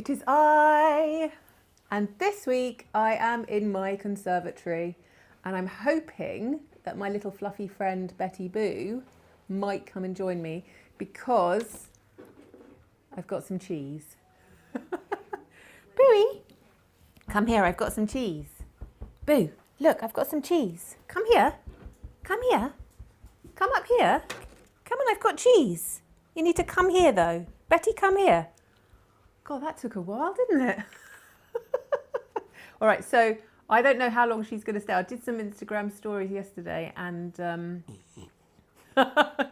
It is I, and this week I am in my conservatory, and I'm hoping that my little fluffy friend Betty Boo might come and join me because I've got some cheese. Booey, come here, I've got some cheese. Boo, look, I've got some cheese. Come here, come here, come up here. Come on, I've got cheese. You need to come here though. Betty, come here. God, that took a while, didn't it? All right, so I don't know how long she's going to stay. I did some Instagram stories yesterday and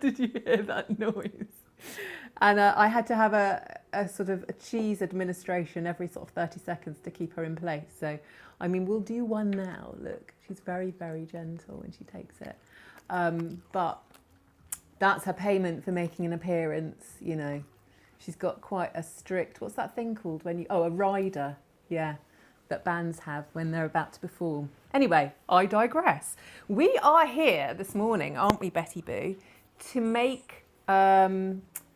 did you hear that noise? And I had to have a sort of a cheese administration every sort of 30 seconds to keep her in place. So, I mean, we'll do one now. Look, she's very, very gentle when she takes it. But that's her payment for making an appearance, you know. She's got quite a strict, what's that thing called when you, oh, a rider, yeah, that bands have when they're about to perform. Anyway, I digress. We are here this morning, aren't we, Betty Boo, to make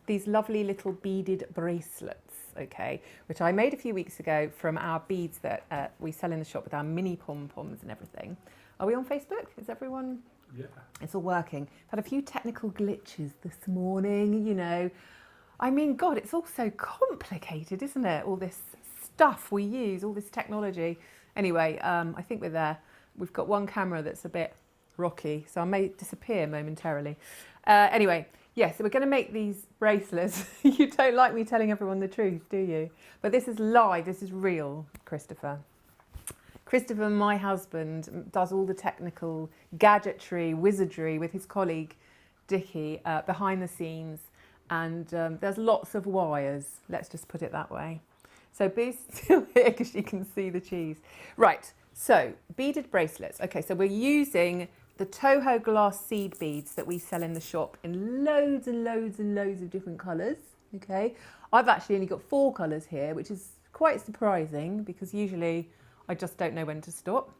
these lovely little beaded bracelets, okay, which I made a few weeks ago from our beads that we sell in the shop with our mini pom-poms and everything. Are we on Facebook? Is everyone? Yeah. It's all working. Had a few technical glitches this morning, you know. I mean, God, it's all so complicated, isn't it? All this stuff we use, all this technology. Anyway, I think we're there. We've got one camera that's a bit rocky, so I may disappear momentarily. Anyway, yeah, so we're going to make these bracelets. You don't like me telling everyone the truth, do you? But this is live, this is real, Christopher. Christopher, my husband, does all the technical gadgetry, wizardry with his colleague, Dickie, behind the scenes. And there's lots of wires, let's just put it that way. So Boo's still here because she can see the cheese. Right, so beaded bracelets. Okay, so we're using the Toho glass seed beads that we sell in the shop in loads and loads and loads of different colours, okay? I've actually only got 4 colours here, which is quite surprising because usually I just don't know when to stop.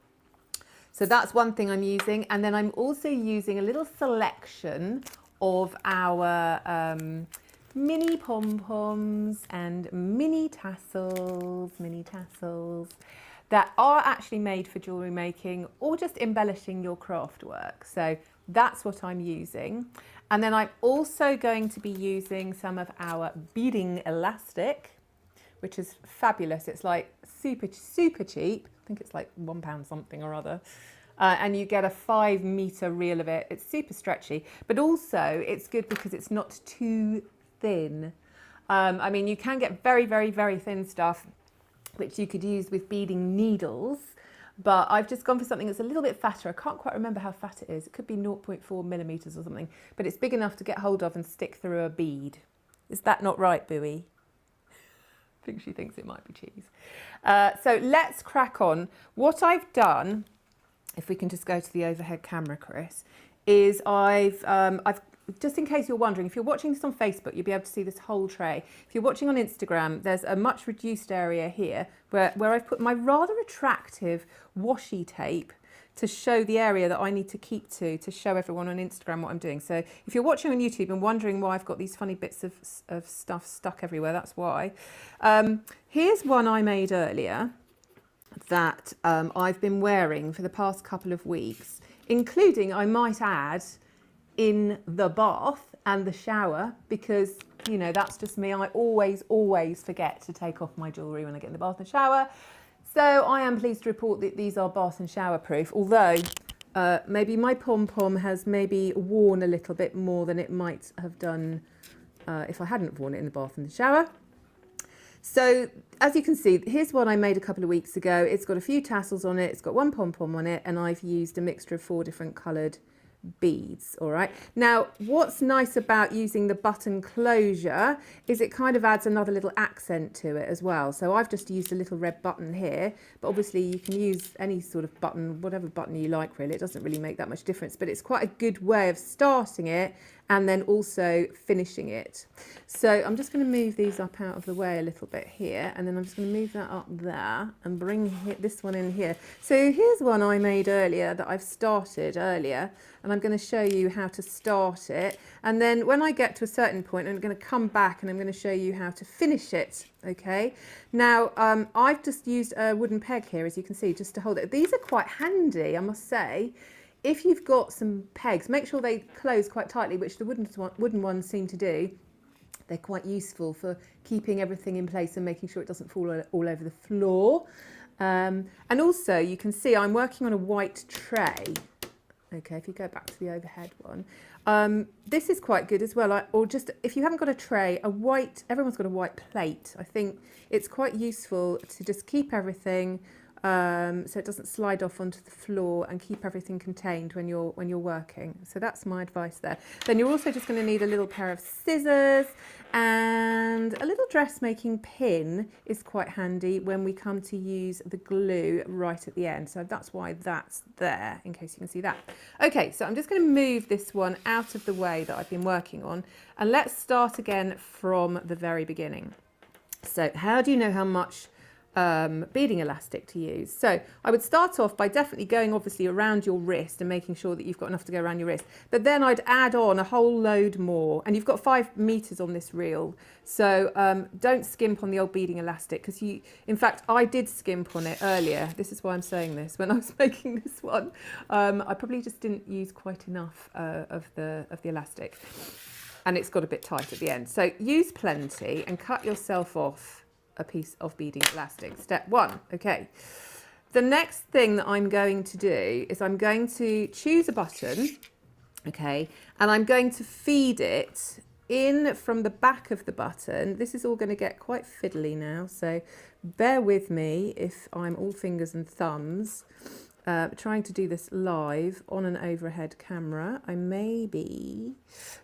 So that's one thing I'm using. And then I'm also using a little selection of our mini pom-poms and mini tassels that are actually made for jewellery making or just embellishing your craft work. So that's what I'm using. And then I'm also going to be using some of our Beading Elastic, which is fabulous. It's like super, super cheap. I think it's like £1 something or other. And you get a 5 metre reel of it. It's super stretchy, but also it's good because it's not too thin. I mean, you can get very, very, very thin stuff, which you could use with beading needles, but I've just gone for something that's a little bit fatter. I can't quite remember how fat it is. It could be 0.4 millimetres or something, but it's big enough to get hold of and stick through a bead. Is that not right, Booey? I think she thinks it might be cheese. So let's crack on. What I've done, if we can just go to the overhead camera, Chris, is I've just in case you're wondering, if you're watching this on Facebook, you'll be able to see this whole tray. If you're watching on Instagram, there's a much reduced area here where I've put my rather attractive washi tape to show the area that I need to keep to show everyone on Instagram what I'm doing. So if you're watching on YouTube and wondering why I've got these funny bits of stuff stuck everywhere, that's why. Here's one I made earlier that I've been wearing for the past couple of weeks, including, I might add, in the bath and the shower, because, you know, that's just me. I always forget to take off my jewellery when I get in the bath and shower. So I am pleased to report that these are bath and shower proof, although maybe my pom-pom has maybe worn a little bit more than it might have done if I hadn't worn it in the bath and the shower. So as you can see, here's one I made a couple of weeks ago. It's got a few tassels on it, it's got one pom-pom on it, and I've used a mixture of 4 different coloured beads. All right, now what's nice about using the button closure is it kind of adds another little accent to it as well. So I've just used a little red button here, but obviously you can use any sort of button, whatever button you like really. It doesn't really make that much difference, but it's quite a good way of starting it and then also finishing it. So I'm just going to move these up out of the way a little bit here, and then I'm just going to move that up there and bring this one in here. So here's one I made earlier that I've started earlier, and I'm going to show you how to start it. And then when I get to a certain point, I'm going to come back and I'm going to show you how to finish it. Okay. Now, I've just used a wooden peg here, as you can see, just to hold it. These are quite handy, I must say. If you've got some pegs, make sure they close quite tightly, which the wooden ones seem to do. They're quite useful for keeping everything in place and making sure it doesn't fall all over the floor. And also, you can see I'm working on a white tray. Okay, if you go back to the overhead one. This is quite good as well. Or just, if you haven't got a tray, everyone's got a white plate. I think it's quite useful to just keep everything so it doesn't slide off onto the floor, and keep everything contained when you're working. So that's my advice there. Then you're also just going to need a little pair of scissors, and a little dressmaking pin is quite handy when we come to use the glue right at the end. So that's why that's there, in case you can see that. Okay, so I'm just going to move this one out of the way that I've been working on, and let's start again from the very beginning. So how do you know how much beading elastic to use? So I would start off by definitely going obviously around your wrist and making sure that you've got enough to go around your wrist, but then I'd add on a whole load more, and you've got 5 meters on this reel, so don't skimp on the old beading elastic, because in fact I did skimp on it earlier. This is why I'm saying this. When I was making this one, I probably just didn't use quite enough of the elastic, and it's got a bit tight at the end. So use plenty and cut yourself off a piece of beading elastic. Step 1. Okay. The next thing that I'm going to do is I'm going to choose a button, okay, and I'm going to feed it in from the back of the button. This is all going to get quite fiddly now, so bear with me if I'm all fingers and thumbs. Trying to do this live on an overhead camera.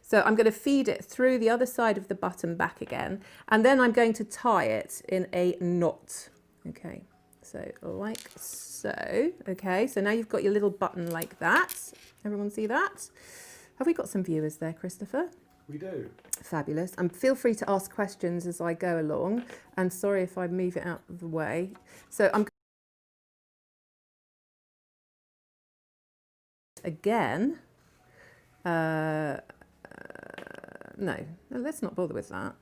So I'm going to feed it through the other side of the button back again, and then I'm going to tie it in a knot. Okay, so like so. Okay, so now you've got your little button like that. Everyone see that? Have we got some viewers there, Christopher? We do. Fabulous. And feel free to ask questions as I go along, and sorry if I move it out of the way. So I'm again, no, let's not bother with that.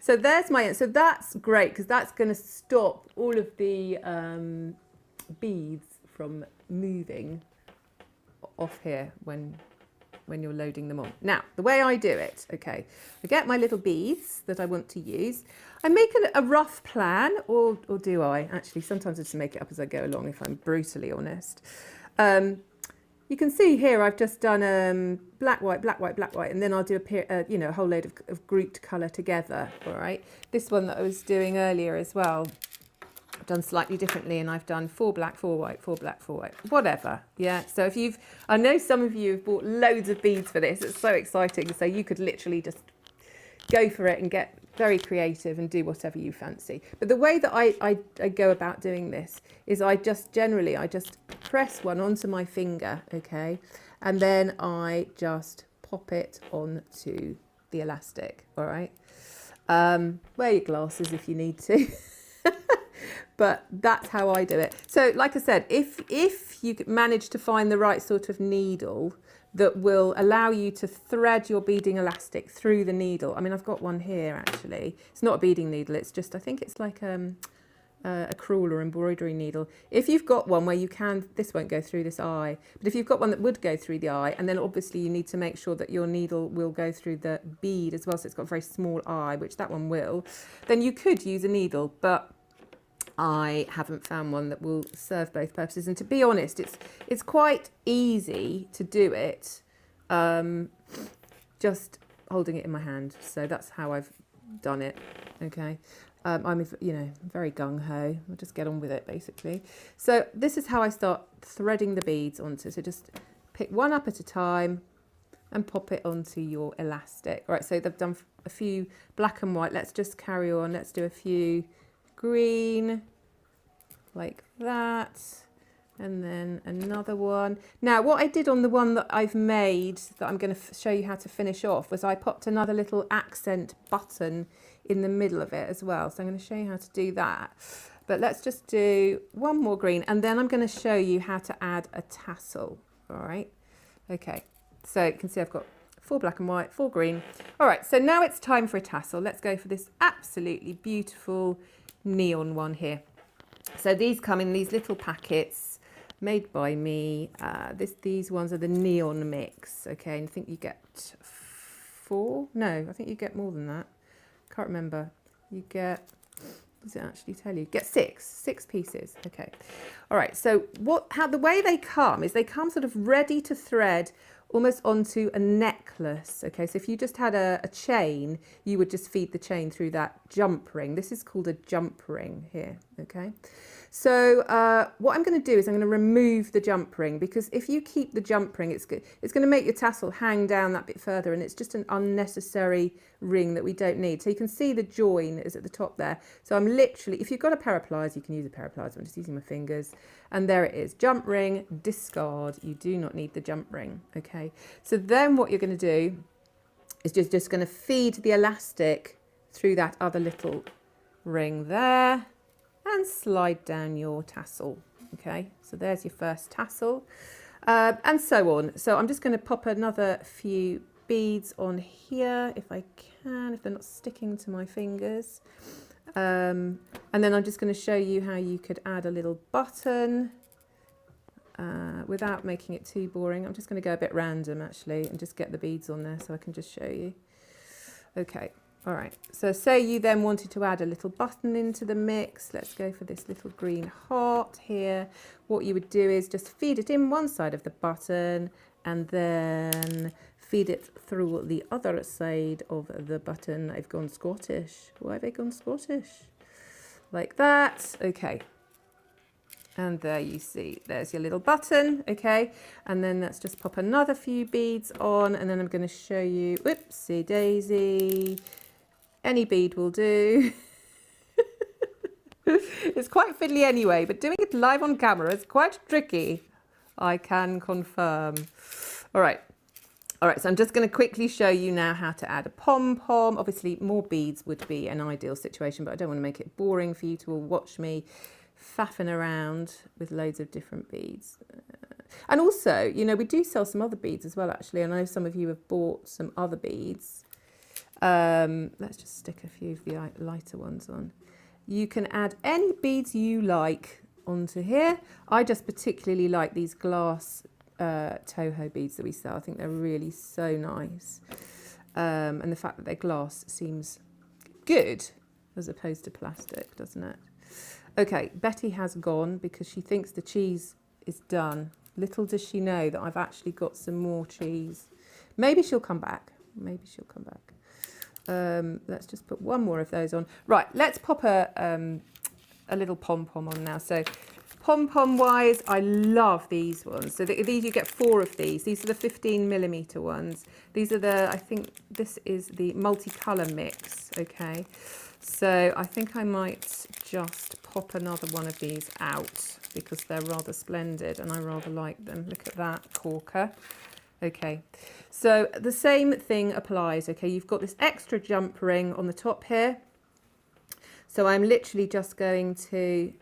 So there's so that's great, because that's going to stop all of the beads from moving off here when you're loading them on. Now, the way I do it, okay, I get my little beads that I want to use. I make a rough plan, or do I? Actually, sometimes I just make it up as I go along, if I'm brutally honest. You can see here I've just done black, white, black, white, black, white, and then I'll do a whole load of grouped colour together, all right? This one that I was doing earlier as well, I've done slightly differently, and I've done 4 black, 4 white, 4 black, 4 white, whatever, yeah? So if I know some of you have bought loads of beads for this, it's so exciting, so you could literally just go for it and get very creative and do whatever you fancy. But the way that I go about doing this is I just press one onto my finger, okay, and then I just pop it onto the elastic, all right? Wear your glasses if you need to. But that's how I do it. So like I said, if you manage to find the right sort of needle that will allow you to thread your beading elastic through the needle. I mean, I've got one here actually. It's not a beading needle, it's just, I think it's like a crewel or embroidery needle. If you've got one where this won't go through this eye, but if you've got one that would go through the eye, and then obviously you need to make sure that your needle will go through the bead as well, so it's got a very small eye, which that one will, then you could use a needle, but I haven't found one that will serve both purposes. And to be honest, it's quite easy to do it just holding it in my hand. So that's how I've done it. Okay. I'm very gung-ho. I'll just get on with it basically. So this is how I start threading the beads onto. So just pick one up at a time and pop it onto your elastic. All right, so they've done a few black and white. Let's just carry on. Let's do a few green, like that. And then another one. Now, what I did on the one that I've made that I'm going to show you how to finish off was I popped another little accent button in the middle of it as well. So I'm going to show you how to do that. But let's just do one more green, and then I'm going to show you how to add a tassel. All right. Okay. So you can see I've got 4 black and white, 4 green. All right. So now it's time for a tassel. Let's go for this absolutely beautiful neon one here. So these come in these little packets made by me. These ones are the neon mix. Okay, and I think you get 4. No, I think you get more than that. Can't remember. You get, does it actually tell you? Get 6 pieces. Okay. All right. So the way they come is they come sort of ready to thread almost onto a necklace. Okay, so if you just had a chain, you would just feed the chain through that jump ring. This is called a jump ring here. Okay, so what I'm going to do is I'm going to remove the jump ring, because if you keep the jump ring, it's going to make your tassel hang down that bit further, and it's just an unnecessary ring that we don't need. So you can see the join is at the top there. So I'm literally, if you've got a pair of pliers, you can use a pair of pliers. I'm just using my fingers, and there it is. Jump ring, discard. You do not need the jump ring. Okay, so then what you're going to do is just going to feed the elastic through that other little ring there and slide down your tassel. Okay, so there's your first tassel, and so on. So I'm just going to pop another few beads on here if I can, if they're not sticking to my fingers. And then I'm just going to show you how you could add a little button without making it too boring. I'm just going to go a bit random actually and just get the beads on there so I can just show you. Okay, all right. So say you then wanted to add a little button into the mix. Let's go for this little green heart here. What you would do is just feed it in one side of the button and then feed it through the other side of the button. I've gone Scottish. Why have I gone Scottish? Like that. Okay. And there you see, there's your little button. Okay. And then let's just pop another few beads on, and then I'm going to show you, whoopsie daisy. Any bead will do. It's quite fiddly anyway, but doing it live on camera is quite tricky, I can confirm. All right. All right, so I'm just going to quickly show you now how to add a pom-pom. Obviously, more beads would be an ideal situation, but I don't want to make it boring for you to all watch me faffing around with loads of different beads. And also, you know, we do sell some other beads as well, actually. I know some of you have bought some other beads. Let's just stick a few of the lighter ones on. You can add any beads you like onto here. I just particularly like these glass Toho beads that we sell. I think they're really so nice, and the fact that they're glass seems good as opposed to plastic, doesn't it? Okay, Betty has gone because she thinks the cheese is done. Little does she know that I've actually got some more cheese. Maybe she'll come back. Maybe she'll come back. Let's just put one more of those on. Right, let's pop a little pom-pom on now. So pom-pom wise, I love these ones. So these, you get 4 of these. These are the 15mm ones. These are the, I think this is the multicolour mix, okay? So I think I might just pop another one of these out because they're rather splendid and I rather like them. Look at that corker. Okay, so the same thing applies, okay? You've got this extra jump ring on the top here. So I'm literally just going to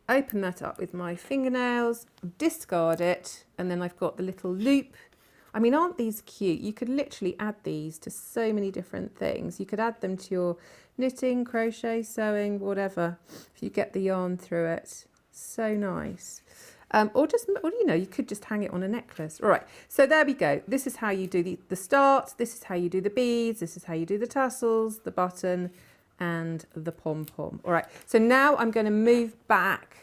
open that up with my fingernails, discard it, and then I've got the little loop. I mean, aren't these cute? You could literally add these to so many different things. You could add them to your knitting, crochet, sewing, whatever, if you get the yarn through it. So nice. Or you know, you could just hang it on a necklace. All right, so there we go. This is how you do the start. This is how you do the beads. This is how you do the tassels, the button, and the pom-pom. All right, so now I'm going to move back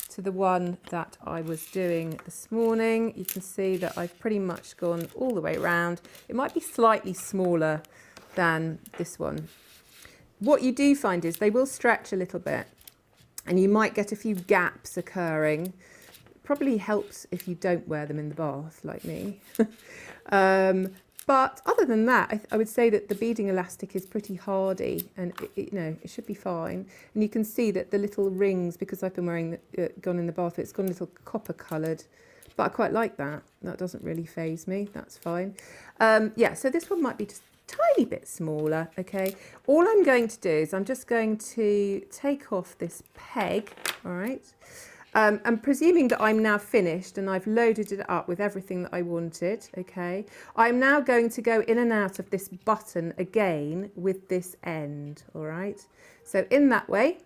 to the one that I was doing this morning. You can see that I've pretty much gone all the way around. It might be slightly smaller than this one. What you do find is they will stretch a little bit and you might get a few gaps occurring. Probably helps if you don't wear them in the bath like me. But other than that, I would say that the beading elastic is pretty hardy, and it should be fine. And you can see that the little rings, because I've been wearing gone in the bath, it's gone a little copper coloured. But I quite like that. That doesn't really faze me. That's fine. Yeah, so this one might be just a tiny bit smaller, okay? All I'm going to do is I'm just going to take off this peg, all right? And presuming that I'm now finished and I've loaded it up with everything that I wanted, okay, I'm now going to go in and out of this button again with this end, all right? So in that way,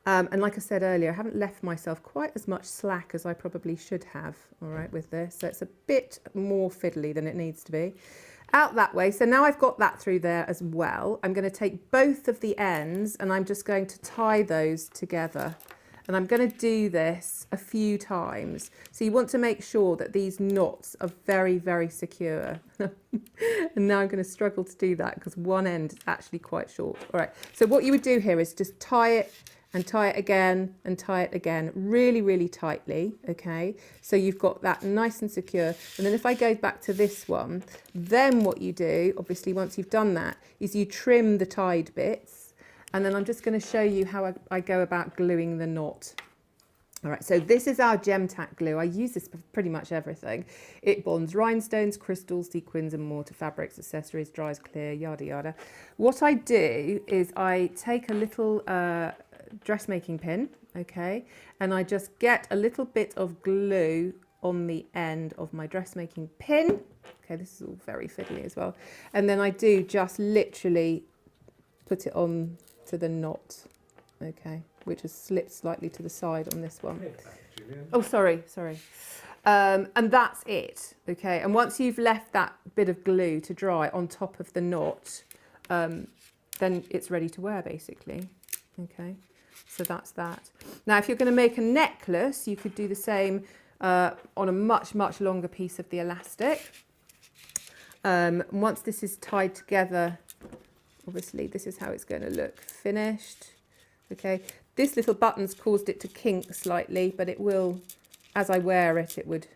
and like I said earlier, I haven't left myself quite as much slack as I probably should have, all right, with this. So it's a bit more fiddly than it needs to be. Out that way. So now I've got that through there as well. I'm going to take both of the ends and I'm just going to tie those together. And I'm going to do this a few times. So you want to make sure that these knots are very, very secure. And now I'm going to struggle to do that because one end is actually quite short. All right. So what you would do here is just tie it and tie it again and tie it again really, really tightly. Okay. So you've got that nice and secure. And then if I go back to this one, then what you do, obviously, once you've done that, is you trim the tied bits. And then I'm just going to show you how I go about gluing the knot. All right, so this is our gem tack glue. I use this for pretty much everything. It bonds rhinestones, crystals, sequins and more to fabrics, accessories, dries clear, yada yada. What I do is I take a little dressmaking pin, okay, and I just get a little bit of glue on the end of my dressmaking pin. Okay, this is all very fiddly as well. And then I do just literally put it on to the knot, okay, which has slipped slightly to the side on this one. Oh, sorry. And that's it, okay. And once you've left that bit of glue to dry on top of the knot, then it's ready to wear, basically, okay. So that's that. Now, if you're going to make a necklace, you could do the same on a much, much longer piece of the elastic. Once this is tied together, obviously, this is how it's going to look finished. Okay, this little button's caused it to kink slightly, but it will, as I wear it, it would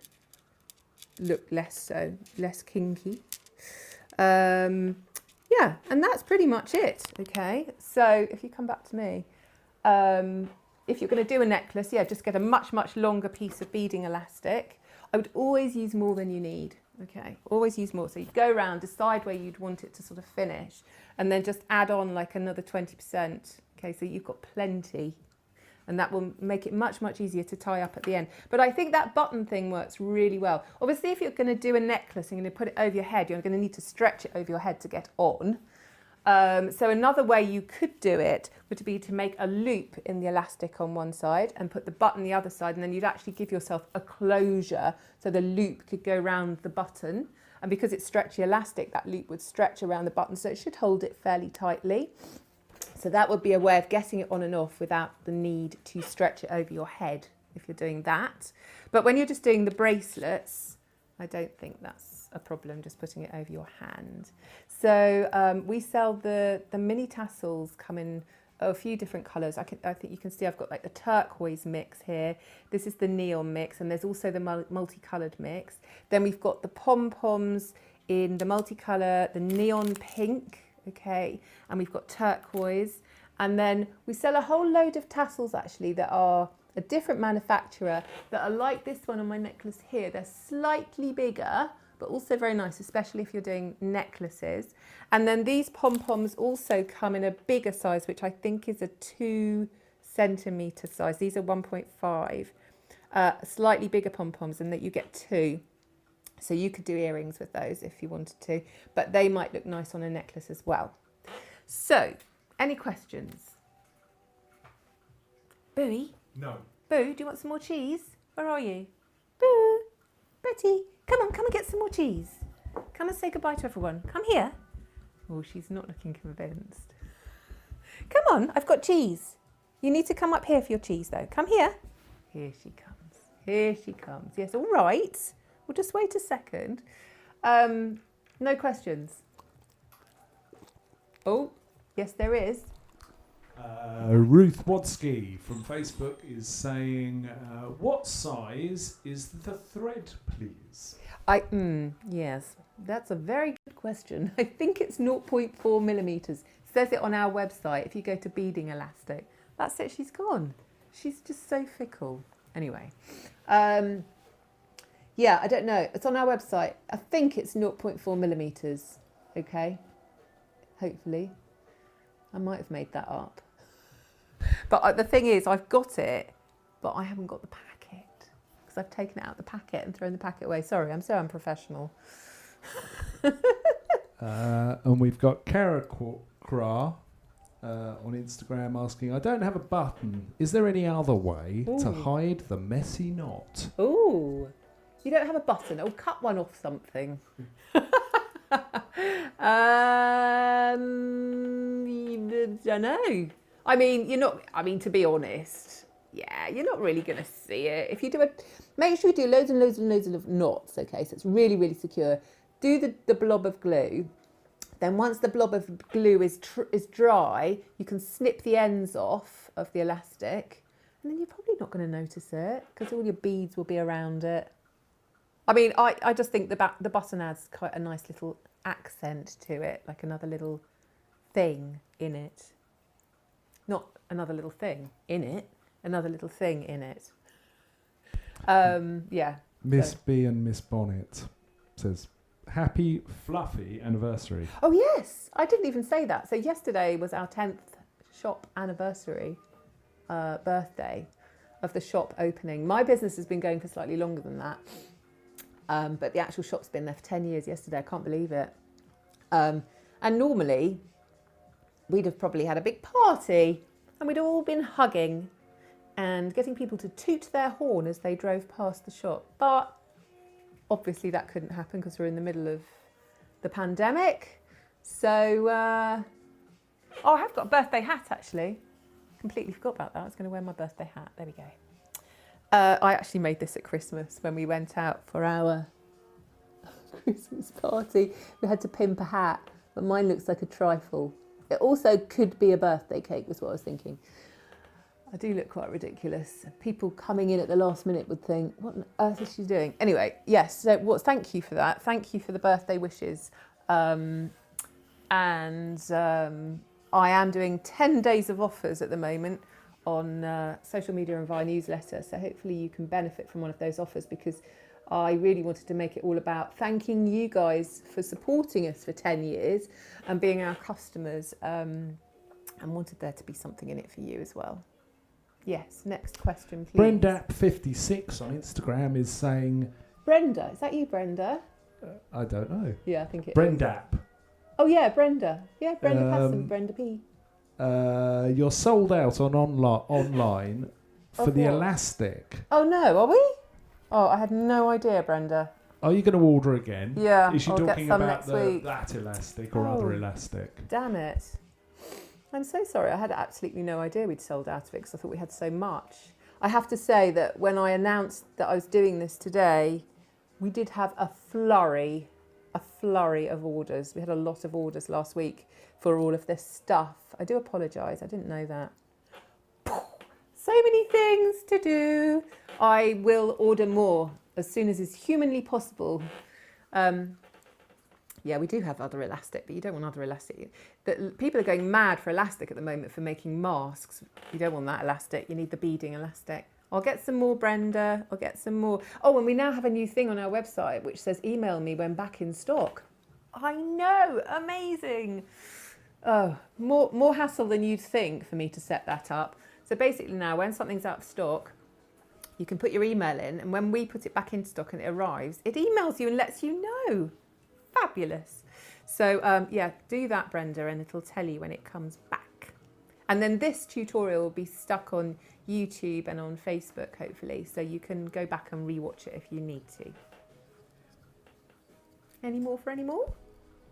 look less kinky. Yeah, and that's pretty much it. Okay, so if you come back to me, if you're going to do a necklace, yeah, just get a much, much longer piece of beading elastic. I would always use more than you need. Okay, always use more. So you go around, decide where you'd want it to sort of finish, and then just add on like another 20%. Okay, so you've got plenty, and that will make it much, much easier to tie up at the end. But I think that button thing works really well. Obviously, if you're going to do a necklace and you're going to put it over your head, you're going to need to stretch it over your head to get on. So another way you could do it would be to make a loop in the elastic on one side and put the button the other side, and then you'd actually give yourself a closure so the loop could go around the button. And because it's stretchy elastic, that loop would stretch around the button, so it should hold it fairly tightly. So that would be a way of getting it on and off without the need to stretch it over your head if you're doing that. But when you're just doing the bracelets, I don't think that's a problem, just putting it over your hand. So we sell the mini tassels come in a few different colours. I think you can see I've got like the turquoise mix here. This is the neon mix, and there's also the multicoloured mix. Then we've got the pom-poms in the multicolour, the neon pink, okay, and we've got turquoise. And then we sell a whole load of tassels actually that are a different manufacturer that are like this one on my necklace here. They're slightly bigger, but also very nice, especially if you're doing necklaces. And then these pom-poms also come in a bigger size, which I think is a 2 centimetre size. These are 1.5, slightly bigger pom-poms, and that you get 2. So you could do earrings with those if you wanted to, but they might look nice on a necklace as well. So, any questions? Booey? No. Boo, do you want some more cheese? Where are you? Boo! Betty, come on, come and get some more cheese. Come and say goodbye to everyone. Come here. Oh, she's not looking convinced. Come on, I've got cheese. You need to come up here for your cheese though. Come here. Here she comes. Here she comes. Yes, all right. We'll just wait a second. No questions? Oh, yes, there is. Ruth Wadsky from Facebook is saying, what size is the thread, please? Yes, that's a very good question. I think it's 0.4 millimeters. Says it on our website. If you go to Beading Elastic, that's it. She's gone. She's just so fickle. Anyway, yeah, I don't know. It's on our website. I think it's 0.4 millimeters. Okay, hopefully. I might have made that up. But the thing is, I've got it, but I haven't got the packet because I've taken it out of the packet and thrown the packet away. Sorry, I'm so unprofessional. And we've got Kara Kra on Instagram asking, I don't have a button. Is there any other way to hide the messy knot? Ooh, you don't have a button. Oh, cut one off something. I don't know. I mean, you're not. I mean, to be honest, yeah, you're not really going to see it. If you do make sure you do loads and loads and loads of knots. Okay, so it's really, really secure. Do the blob of glue. Then once the blob of glue is dry, you can snip the ends off of the elastic, and then you're probably not going to notice it because all your beads will be around it. I mean, I just think the button adds quite a nice little accent to it, like another little thing in it. Not another little thing in it, another little thing in it. Yeah. Miss B and Miss Bonnet says, happy fluffy anniversary. Oh yes, I didn't even say that. So yesterday was our 10th shop anniversary, birthday of the shop opening. My business has been going for slightly longer than that. But the actual shop's been there for 10 years yesterday. I can't believe it. And normally we'd have probably had a big party and we'd all been hugging and getting people to toot their horn as they drove past the shop. But obviously that couldn't happen because we're in the middle of the pandemic. So, I have got a birthday hat actually. Completely forgot about that. I was going to wear my birthday hat. There we go. I actually made this at Christmas when we went out for our Christmas party. We had to pimp a hat, but mine looks like a trifle. It also could be a birthday cake, was what I was thinking. I do look quite ridiculous. People coming in at the last minute would think, what on earth is she doing? Anyway, yes, so thank you for that. Thank you for the birthday wishes. I am doing 10 days of offers at the moment on social media and via newsletter. So hopefully you can benefit from one of those offers because I really wanted to make it all about thanking you guys for supporting us for 10 years and being our customers, and wanted there to be something in it for you as well. Yes, next question, please. Brendap56 on Instagram is saying... Brenda, is that you, Brenda? I don't know. Yeah, I think it Brendap. is. Oh yeah, Brenda. Yeah, Brenda Passam, Brenda P. You're sold out on online for the elastic. Oh no, are we? Oh, I had no idea, Brenda. Are you going to order again? Yeah, Is she I'll talking get some about next week. that elastic or other elastic? Damn it. I'm so sorry. I had absolutely no idea we'd sold out of it because I thought we had so much. I have to say that when I announced that I was doing this today, we did have a flurry of orders. We had a lot of orders last week for all of this stuff. I do apologise. I didn't know that. So many things to do. I will order more as soon as is humanly possible. Yeah, we do have other elastic, but you don't want other elastic. People are going mad for elastic at the moment for making masks. You don't want that elastic. You need the beading elastic. I'll get some more, Brenda. I'll get some more. Oh, and we now have a new thing on our website which says email me when back in stock. I know, amazing. Oh, more hassle than you'd think for me to set that up. So basically now when something's out of stock, you can put your email in, and when we put it back in stock and it arrives, it emails you and lets you know. Fabulous. So yeah, do that, Brenda, and it'll tell you when it comes back. And then this tutorial will be stuck on YouTube and on Facebook, hopefully, so you can go back and rewatch it if you need to. Any more for any more?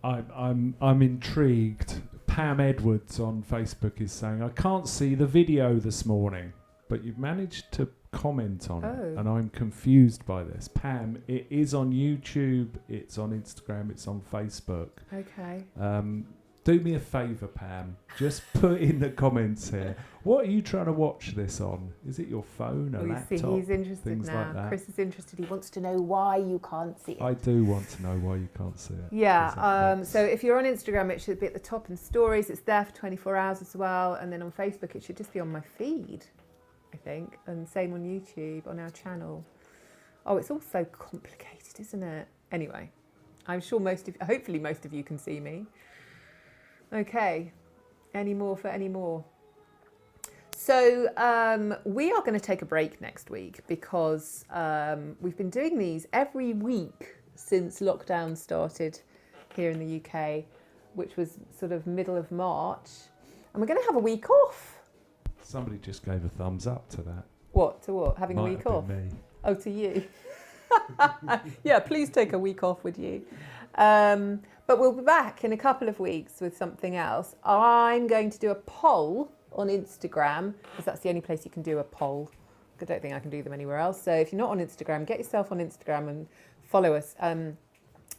I'm intrigued. Pam Edwards on Facebook is saying, I can't see the video this morning, but you've managed to comment on it, and I'm confused by this. Pam, it is on YouTube, it's on Instagram, it's on Facebook. Okay. Do me a favour, Pam. Just put in the comments here. What are you trying to watch this on? Is it your phone, a laptop? See, he's interested things now. like that? Chris is interested. He wants to know why you can't see it. I do want to know why you can't see it. Yeah. So if you're on Instagram, it should be at the top in stories. It's there for 24 hours as well. And then on Facebook, it should just be on my feed, I think. And same on YouTube, on our channel. Oh, it's all so complicated, isn't it? Anyway, I'm sure hopefully most of you can see me. Okay, any more for any more? So we are going to take a break next week because we've been doing these every week since lockdown started here in the UK, which was sort of middle of March. And we're going to have a week off. Somebody just gave a thumbs up to that. What? To what? Having a week off? Me. Oh, to you. Yeah, please take a week off, would you? But we'll be back in a couple of weeks with something else. I'm going to do a poll on Instagram because that's the only place you can do a poll. I don't think I can do them anywhere else. So if you're not on Instagram, get yourself on Instagram and follow us. And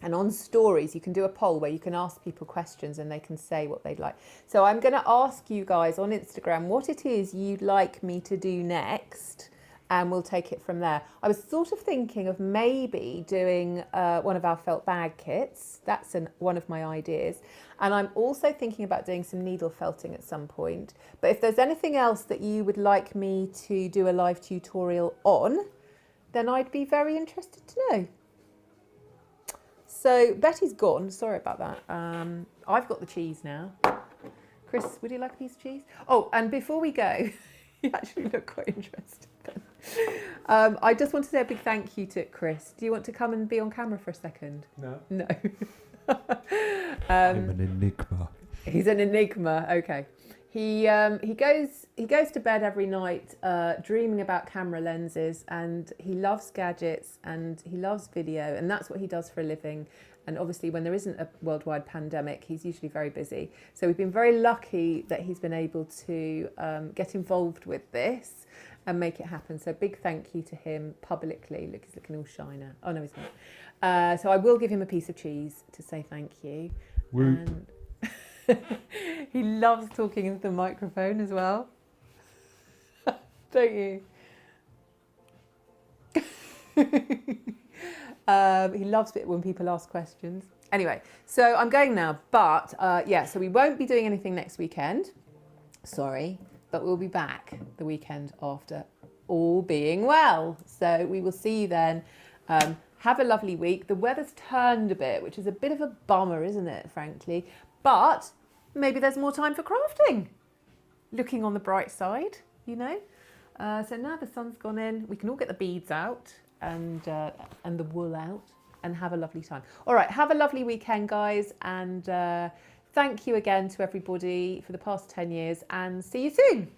on stories, you can do a poll where you can ask people questions and they can say what they'd like. So I'm going to ask you guys on Instagram what it is you'd like me to do next. And we'll take it from there. I was sort of thinking of maybe doing one of our felt bag kits. That's one of my ideas. And I'm also thinking about doing some needle felting at some point. But if there's anything else that you would like me to do a live tutorial on, then I'd be very interested to know. So Betty's gone. Sorry about that. I've got the cheese now. Chris, would you like a piece of cheese? Oh, and before we go, you actually look quite interested. I just want to say a big thank you to Chris. Do you want to come and be on camera for a second? No. No. I'm an enigma. He's an enigma. Okay. He goes to bed every night dreaming about camera lenses, and he loves gadgets and he loves video, and that's what he does for a living. And obviously when there isn't a worldwide pandemic, he's usually very busy. So we've been very lucky that he's been able to get involved with this and make it happen. So big thank you to him publicly. Look, he's looking all shy now. Oh no, he's not. So I will give him a piece of cheese to say thank you. And he loves talking into the microphone as well. Don't you? He loves it when people ask questions. Anyway, so I'm going now, but yeah, so we won't be doing anything next weekend. Sorry, but we'll be back the weekend after, all being well. So we will see you then. Have a lovely week. The weather's turned a bit, which is a bit of a bummer, isn't it, frankly? But maybe there's more time for crafting. Looking on the bright side, you know. So now the sun's gone in, we can all get the beads out and the wool out and have a lovely time. All right, have a lovely weekend, guys, and thank you again to everybody for the past 10 years, and see you soon.